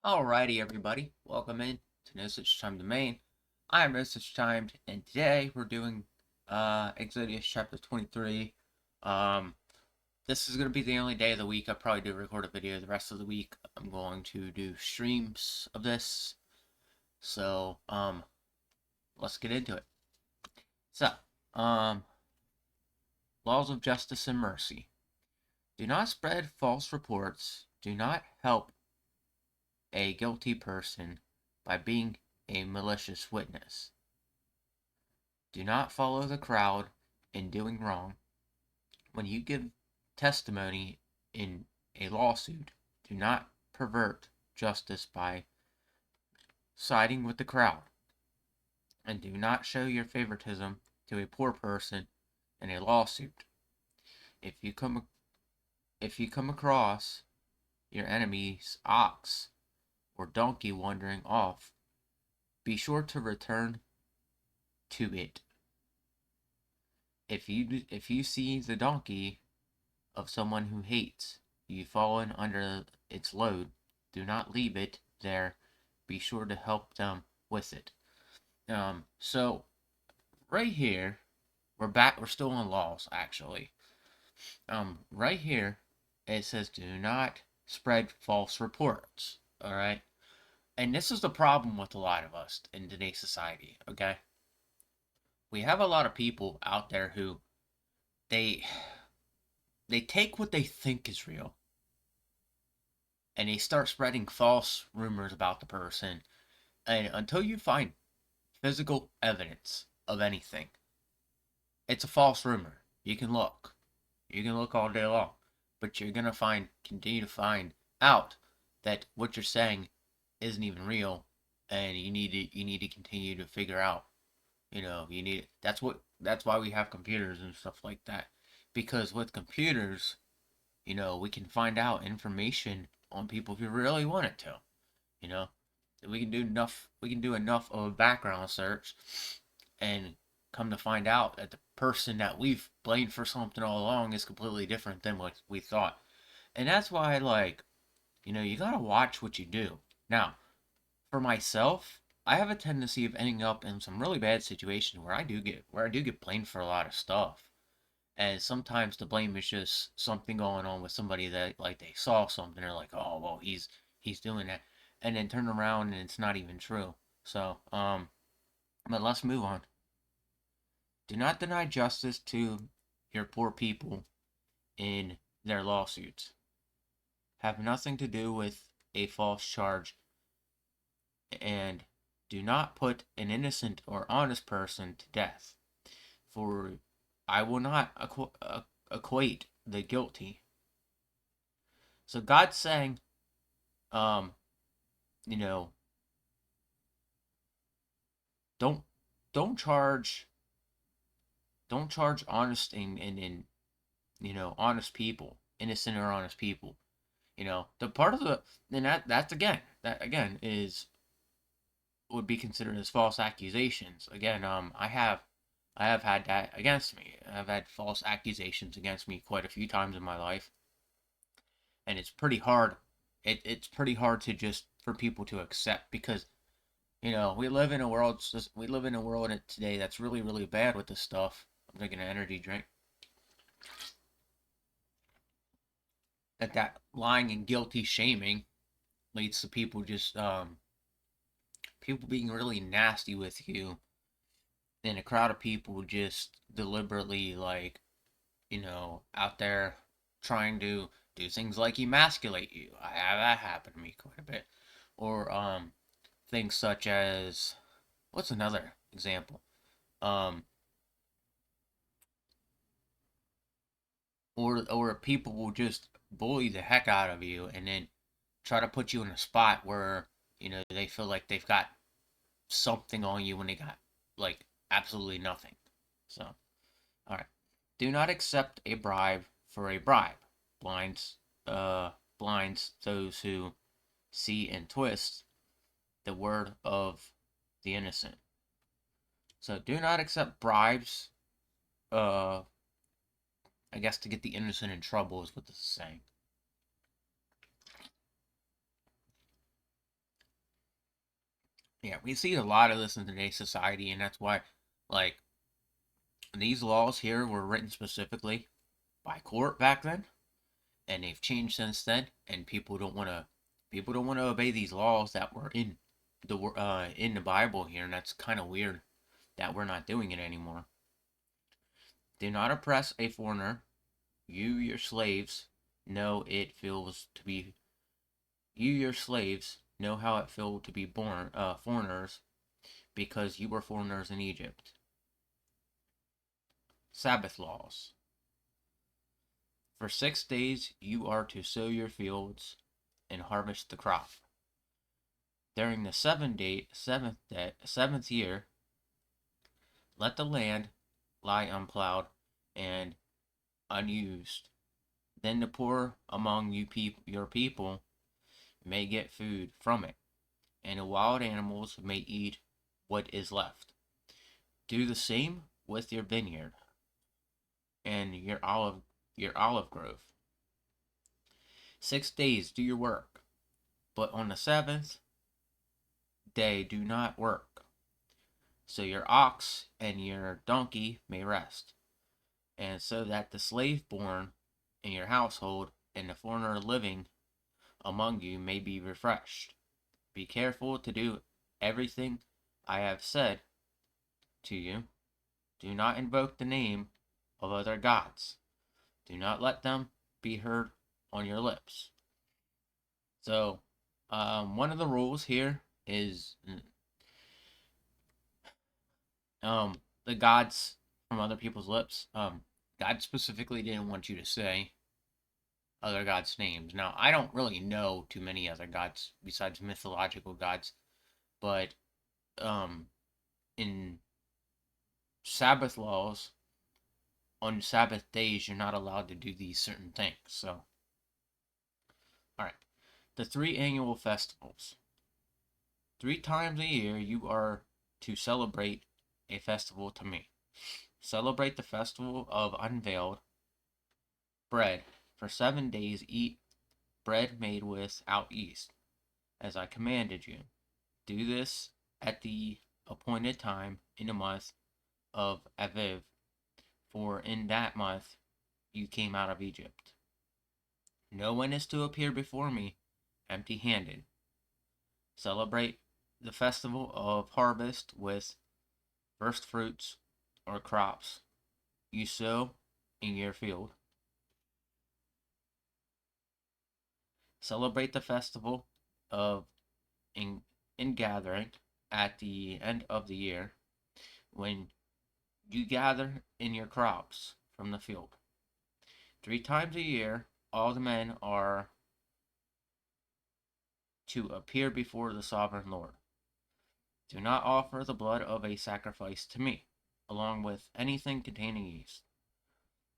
Alrighty, everybody, welcome in to No Such Time Domain. I am No Such Timed, and today we're doing Exodus chapter 23. Um, this is gonna be the only day of the week I probably do record a video. The rest of the week I'm going to do streams of this. So let's get into it. So, laws of justice and mercy. Do not spread false reports. Do not help a guilty person by being a malicious witness. Do not follow the crowd in doing wrong. When you give testimony in a lawsuit, do not pervert justice by siding with the crowd. And do not show your favoritism to a poor person in a lawsuit. If you come across your enemy's ox or donkey wandering off, be sure to return to it. If you see the donkey of someone who hates you fallen under its load, do not leave it there. Be sure to help them with it. So right here, we're back. We're still on laws, actually. Right here, it says do not spread false reports. All right, and this is the problem with a lot of us in today's society. Okay, we have a lot of people out there who they they take what they think is real and they start spreading false rumors about the person. And until you find physical evidence of anything, it's a false rumor. You can look. You can look all day long. But you're going to continue to find out that what you're saying isn't even real. And you need to continue to figure out, that's why we have computers and stuff like that. Because with computers, we can find out information on people if you really want it to. You know, we can do enough of a background search and come to find out that the person that we've blamed for something all along is completely different than what we thought. And that's why, like, you gotta watch what you do. Now, for myself, I have a tendency of ending up in some really bad situations where I do get blamed for a lot of stuff. And sometimes the blame is just something going on with somebody that, like, they saw something, they're like, oh well, he's doing that, and then turn around and it's not even true. So but let's move on. Do not deny justice to your poor people in their lawsuits. Have nothing to do with a false charge, and do not put an innocent or honest person to death, for I will not equate the guilty. So God's saying, um, you know, don't don't charge honest and honest people, innocent or honest people. The part of the and that again is would be considered as false accusations. Again, I have had that against me. I've had false accusations against me quite a few times in my life, and it's pretty hard. It's pretty hard to just for people to accept because we live in a world today that's really really bad with this stuff. I'm drinking an energy drink. That lying and guilty shaming leads to people being really nasty with you, and a crowd of people just deliberately, like, out there trying to do things like emasculate you. I have that happen to me quite a bit. Or things such as, what's another example? Um or people will just bully the heck out of you and then try to put you in a spot where, they feel like they've got something on you when they got, like, absolutely nothing. So, all right. Do not accept a bribe for a bribe. Blinds blinds those who see and twist the word of the innocent. So do not accept bribes, uh I guess, to get the innocent in trouble is what this is saying. Yeah, we see a lot of this in today's society, and that's why, like, these laws here were written specifically by court back then, and they've changed since then, and people don't want to obey these laws that were in the Bible here, and that's kind of weird that we're not doing it anymore. Do not oppress a foreigner. You, your slaves, know it feels to be. You, your slaves, know how it feels to be born foreigners, because you were foreigners in Egypt. Sabbath laws. For 6 days you are to sow your fields and harvest the crop. During the seventh year, let the land lie unplowed and unused. Then the poor among your people may get food from it, and the wild animals may eat what is left. Do the same with your vineyard and your olive grove. 6 days do your work, but on the seventh day do not work. So your ox and your donkey may rest, and so that the slave born in your household and the foreigner living among you may be refreshed. Be careful to do everything I have said to you. Do not invoke the name of other gods. Do not let them be heard on your lips. So, one of the rules here is the gods from other people's lips. God specifically didn't want you to say other gods' names. Now, I don't really know too many other gods besides mythological gods, but in Sabbath laws, on Sabbath days, you're not allowed to do these certain things. So, all right, the three annual festivals. 3 times a year, you are to celebrate a festival to me. Celebrate the festival of unveiled bread. For 7 days, eat bread made without yeast, as I commanded you. Do this at the appointed time in the month of Aviv, for in that month you came out of Egypt. No one is to appear before me empty handed. Celebrate the festival of harvest with first fruits or crops you sow in your field. Celebrate the festival of ingathering at the end of the year, when you gather in your crops from the field. 3 times a year, all the men are to appear before the sovereign Lord. Do not offer the blood of a sacrifice to me, along with anything containing yeast.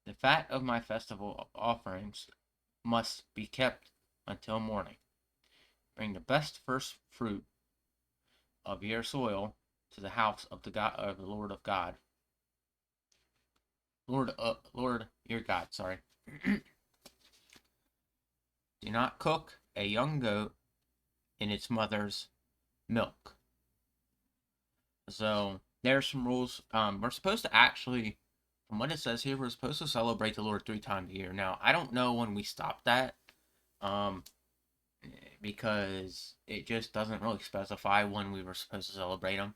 The fat of my festival offerings must be kept until morning. Bring the best first fruit of your soil to the house of the Lord of God. Lord your God, sorry. Do not cook a young goat in its mother's milk. So there's some rules. We're supposed to actually, from what it says here, we're supposed to celebrate the Lord 3 times a year. Now, I don't know when we stopped that, um, because it just doesn't really specify when we were supposed to celebrate him.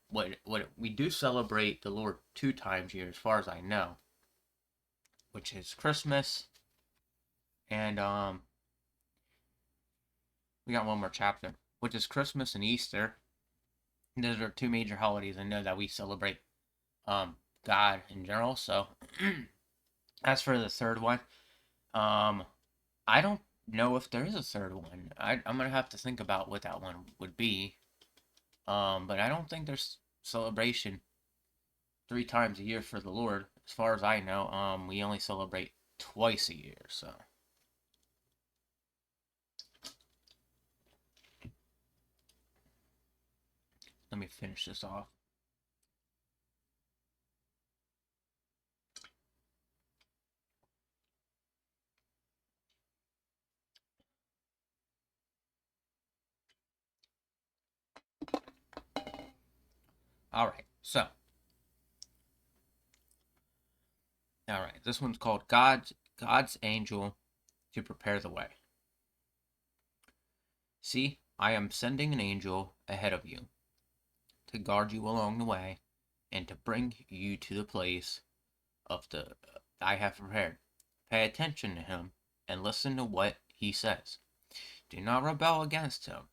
What we do celebrate the Lord 2 times a year, as far as I know, which is Christmas and we got one more chapter, which is Christmas and Easter. Those are two major holidays I know that we celebrate God in general. So as for the third one, um, I don't know if there is a third one. I'm gonna have to think about what that one would be. But I don't think there's celebration 3 times a year for the Lord. As far as I know, we only celebrate twice a year. So let me finish this off. All right. So, all right. This one's called God's angel to prepare the way. See, I am sending an angel ahead of you to guard you along the way and to bring you to the place of the I have prepared. Pay attention to him and listen to what he says. Do not rebel against him.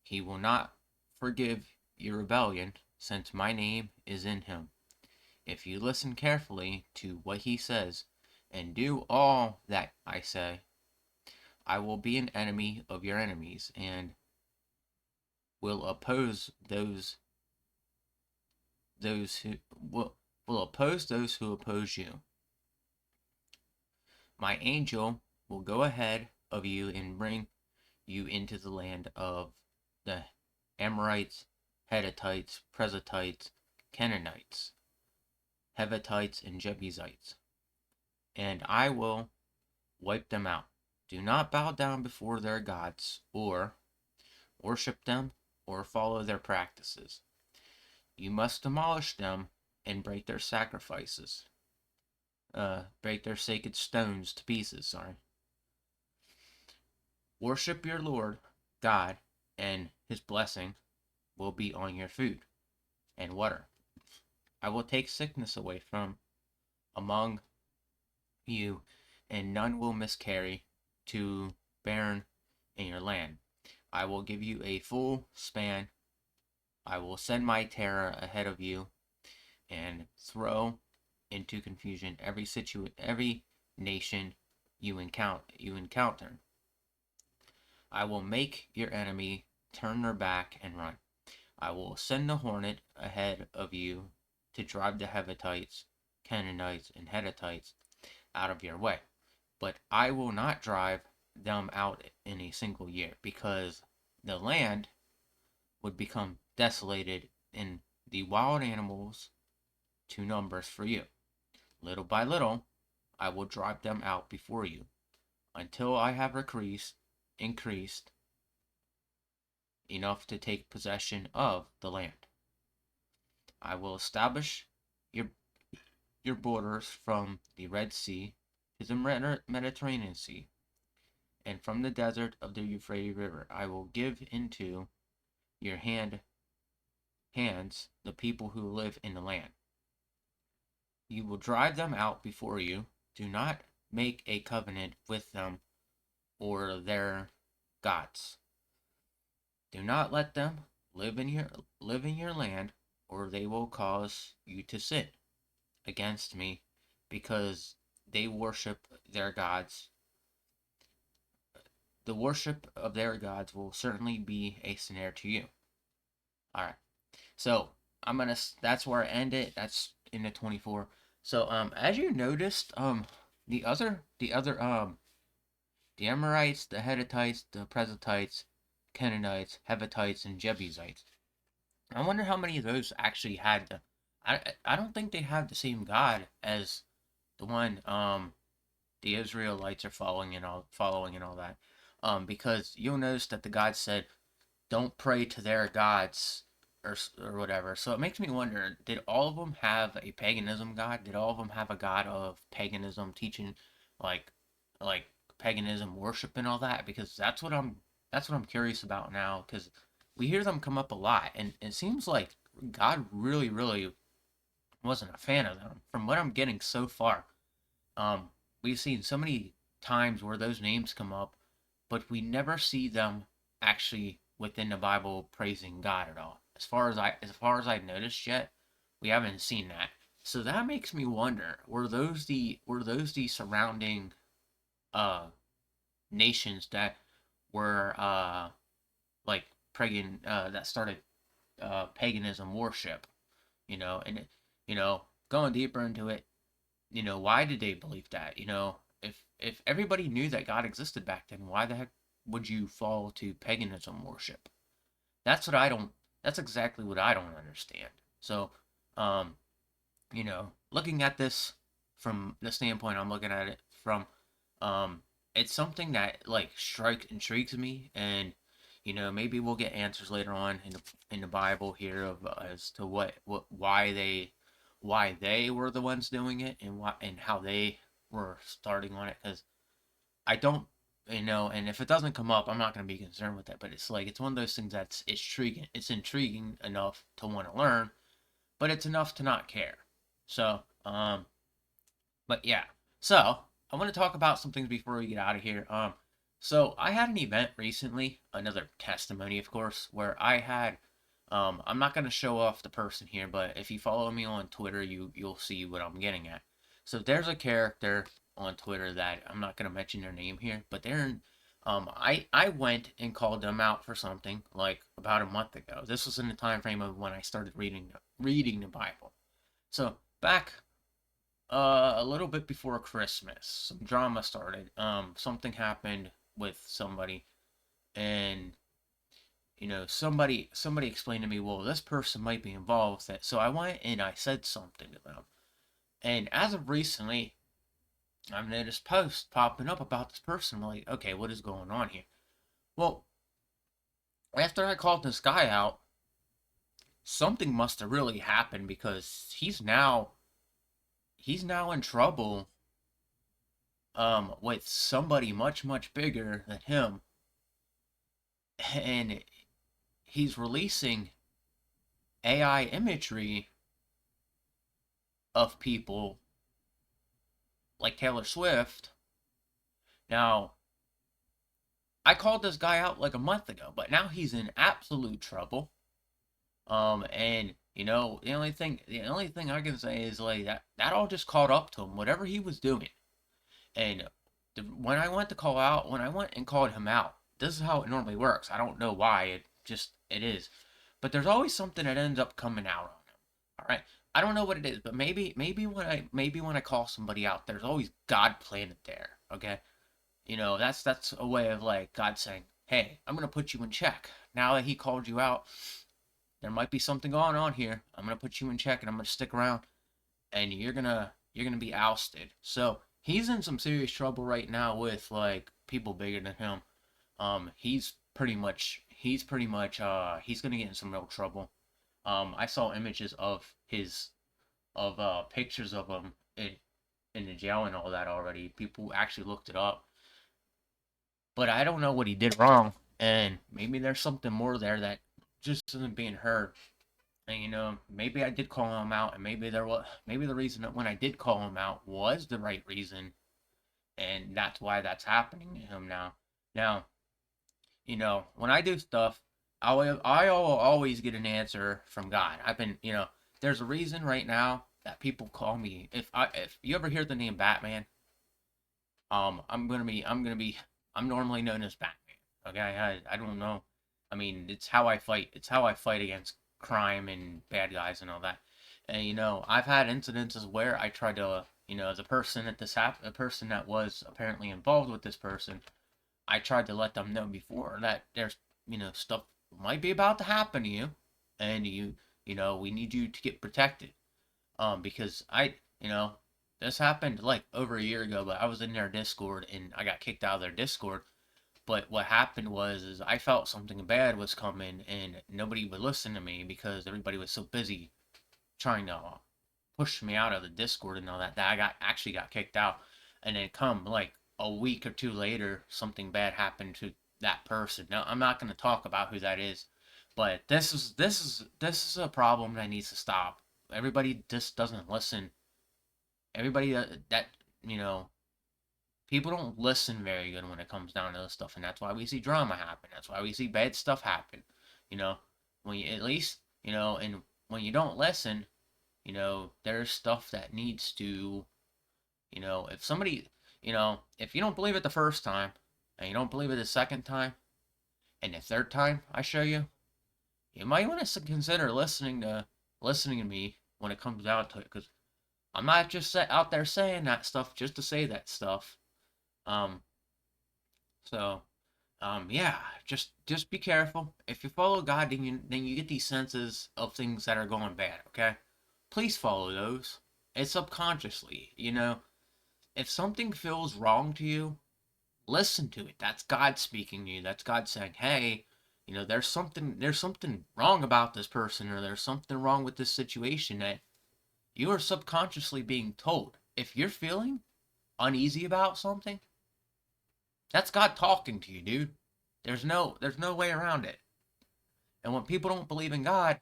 He will not forgive your rebellion, since my name is in him. If you listen carefully to what he says and do all that I say, I will be an enemy of your enemies and will oppose those who will oppose those who oppose you. My angel will go ahead of you and bring you into the land of the Amorites, Hittites, Perizzites, Canaanites, Hivitites, and Jebusites, and I will wipe them out. Do not bow down before their gods, or worship them, or follow their practices. You must demolish them and break their sacrifices. Break their sacred stones to pieces, sorry. Worship your Lord God, and his blessing will be on your food and water. I will take sickness away from among you, and none will miscarry to barren in your land. I will give you a full span. I will send my terror ahead of you and throw into confusion every nation you encounter. I will make your enemy turn their back and run. I will send the hornet ahead of you to drive the Hivitites, Canaanites, and Hittites out of your way. But I will not drive them out in a single year, because the land would become desolated and the wild animals too numerous for you. Little by little, I will drive them out before you, until I have increased enough to take possession of the land. I will establish your your borders from the Red Sea to the Mediterranean Sea, and from the desert of the Euphrates River. I will give into your hands the people who live in the land. You will drive them out before you. Do not make a covenant with them or their gods. Do not let them live in your land, or they will cause you to sin against me, because they worship their gods. The worship of their gods will certainly be a snare to you. All right. So I'm gonna. That's where I end it. That's in the 24. So as you noticed, the Amorites, the Hittites, the Perizzites, Canaanites, Hivitites, and Jebusites. I wonder how many of those actually had the. I don't think they have the same God as the one the Israelites are following and all that. Because you'll notice that the God said, "Don't pray to their gods," or whatever. So it makes me wonder: did all of them have a paganism god? Did all of them have a god of paganism teaching, like like paganism worship and all that? Because that's what I'm curious about now. Because we hear them come up a lot, and it seems like God really, really wasn't a fan of them. From what I'm getting so far, um, we've seen so many times where those names come up, but we never see them actually within the Bible praising God at all. As far as I've noticed yet, we haven't seen that. So that makes me wonder: were those the surrounding uh nations that were like pagan that started paganism worship? And going deeper into it, why did they believe that? If everybody knew that God existed back then, why the heck would you fall to paganism worship? That's what I don't. That's exactly what I don't understand. So, um, looking at this from the standpoint I'm looking at it from, it's something that like strikes intrigues me, and maybe we'll get answers later on in the Bible here of as to what why they were the ones doing it and why and how they were starting on it. Because I don't, and if it doesn't come up, I'm not going to be concerned with it. But it's like it's one of those things that's intriguing. It's intriguing enough to want to learn, but it's enough to not care. So, but yeah. So I want to talk about some things before we get out of here. So I had an event recently, another testimony, of course, where I had. I'm not gonna show off the person here, but if you follow me on Twitter, you'll see what I'm getting at. So there's a character on Twitter that I'm not gonna mention their name here, but they're in. I went and called them out for something like about a month ago. This was in the time frame of when I started reading the Bible. So back a little bit before Christmas, some drama started. Something happened with somebody, and somebody explained to me, well, this person might be involved with it. So I went and I said something to them, and as of recently, I've noticed posts popping up about this person. I'm like, okay, what is going on here? Well, after I called this guy out, something must have really happened because he's now in trouble with somebody much bigger than him, and he's releasing AI imagery of people like Taylor Swift. Now, I called this guy out like a month ago, but now he's in absolute trouble. And the only thing I can say is like that all just caught up to him, whatever he was doing. And when I went and called him out, this is how it normally works. I don't know why, it is. But there's always something that ends up coming out on him. All right. I don't know what it is, but maybe when I call somebody out, there's always God planted there. Okay. That's a way of like God saying, "Hey, I'm gonna put you in check." Now that He called you out, there might be something going on here. I'm gonna put you in check, and I'm gonna stick around, and you're gonna be ousted. So he's in some serious trouble right now with like people bigger than him. He's gonna get in some real trouble. I saw images of pictures of him in the jail and all that already. People actually looked it up, but I don't know what he did wrong, and maybe there's something more there that just isn't being heard. And maybe I did call him out, and maybe the reason that when I did call him out was the right reason, and that's why that's happening to him now. Now, when I do stuff, I will always get an answer from God. There's a reason right now that people call me. If you ever hear the name Batman, I'm normally known as Batman. Okay, I don't know. I mean, it's how I fight. It's how I fight against crime and bad guys and all that. And I've had incidences where I tried to, the person that was apparently involved with this person, I tried to let them know before that there's, stuff might be about to happen to you, and we need you to get protected. Because you know, this happened like over a year ago, but I was in their Discord and I got kicked out of their Discord. But what happened was, is I felt something bad was coming, and nobody would listen to me because everybody was so busy trying to push me out of the Discord and all that. That I actually got kicked out, and then come like a week or two later, something bad happened to that person. Now I'm not going to talk about who that is, but this is a problem that needs to stop. Everybody just doesn't listen. Everybody that you know people don't listen very good when it comes down to this stuff, and that's why we see drama happen. That's why we see bad stuff happen. You know, when you at least and when you don't listen, there's stuff that needs to, if somebody, if you don't believe it the first time, and you don't believe it the second time, and the third time I show you, you might want to consider listening to me when it comes down to it, because I'm not just out there saying that stuff just to say that stuff. Um, so yeah, just be careful. If you follow God, then you get these senses of things that are going bad. Okay, please follow those. It's subconsciously, if something feels wrong to you, listen to it. That's God speaking to you. That's God saying, "Hey, there's something wrong about this person, or there's something wrong with this situation that you are subconsciously being told. If you're feeling uneasy about something, that's God talking to you, dude. There's no way around it. And when people don't believe in God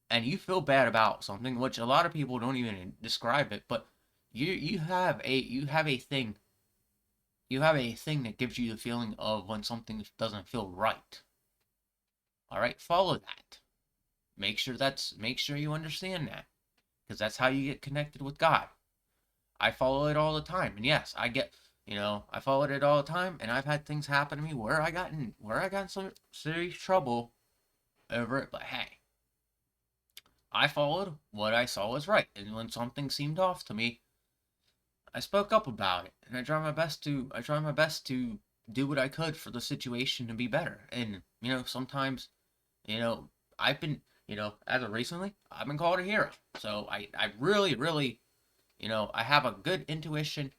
and you feel bad about something, which a lot of people don't even describe it, but you have a thing that gives you the feeling of when something doesn't feel right. All right, follow that. Make sure you understand that, because that's how you get connected with God. I follow it all the time, and yes, I followed it all the time, and I've had things happen to me where I got in some serious trouble over it. But hey, I followed what I saw was right, and when something seemed off to me, I spoke up about it, and I try my best to do what I could for the situation to be better. And sometimes, you know, I've been, as of recently, I've been called a hero. So I really, really, I have a good intuition.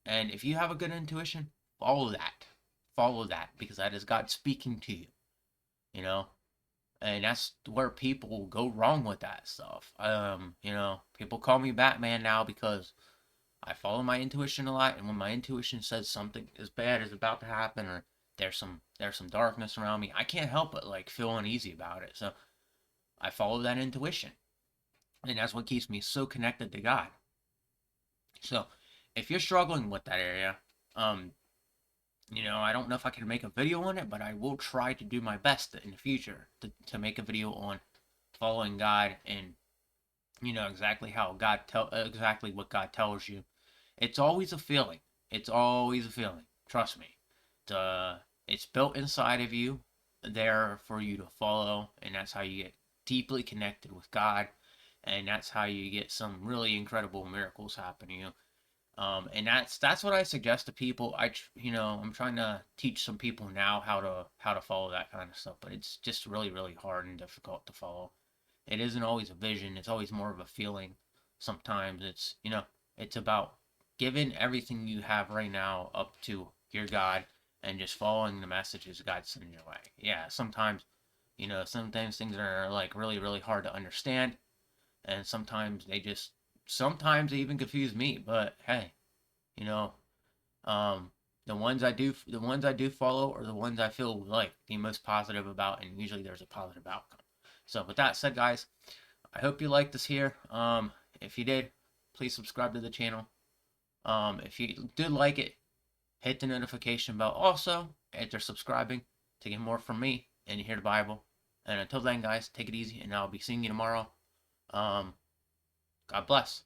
And if you have a good intuition, follow that. Follow that, because that is God speaking to you, you know? And that's where people go wrong with that stuff. People call me Batman now because I follow my intuition a lot, and when my intuition says something as bad is about to happen, or there's some darkness around me, I can't help but like feel uneasy about it. So I follow that intuition, and that's what keeps me so connected to God. So if you're struggling with that area, um, I don't know if I can make a video on it, but I will try to do my best in the future to make a video on following God, and exactly what God tells you. It's always a feeling. It's always a feeling. Trust me. It's built inside of you, there for you to follow, and that's how you get deeply connected with God, and that's how you get some really incredible miracles happening. And that's what I suggest to people. I'm trying to teach some people now how to follow that kind of stuff, but it's just really really hard and difficult to follow. It isn't always a vision. It's always more of a feeling. Sometimes it's about giving everything you have right now up to your God and just following the messages God's sending your way. Yeah, sometimes things are like really really hard to understand, and sometimes they even confuse me. But hey, you know, um, the ones I do follow are the ones I feel like the most positive about, and usually there's a positive outcome. So with that said, guys, I hope you liked this here. If you did, please subscribe to the channel. If you did like it, hit the notification bell also after subscribing to get more from me and hear the Bible. And until then, guys, take it easy, and I'll be seeing you tomorrow. Um, God bless.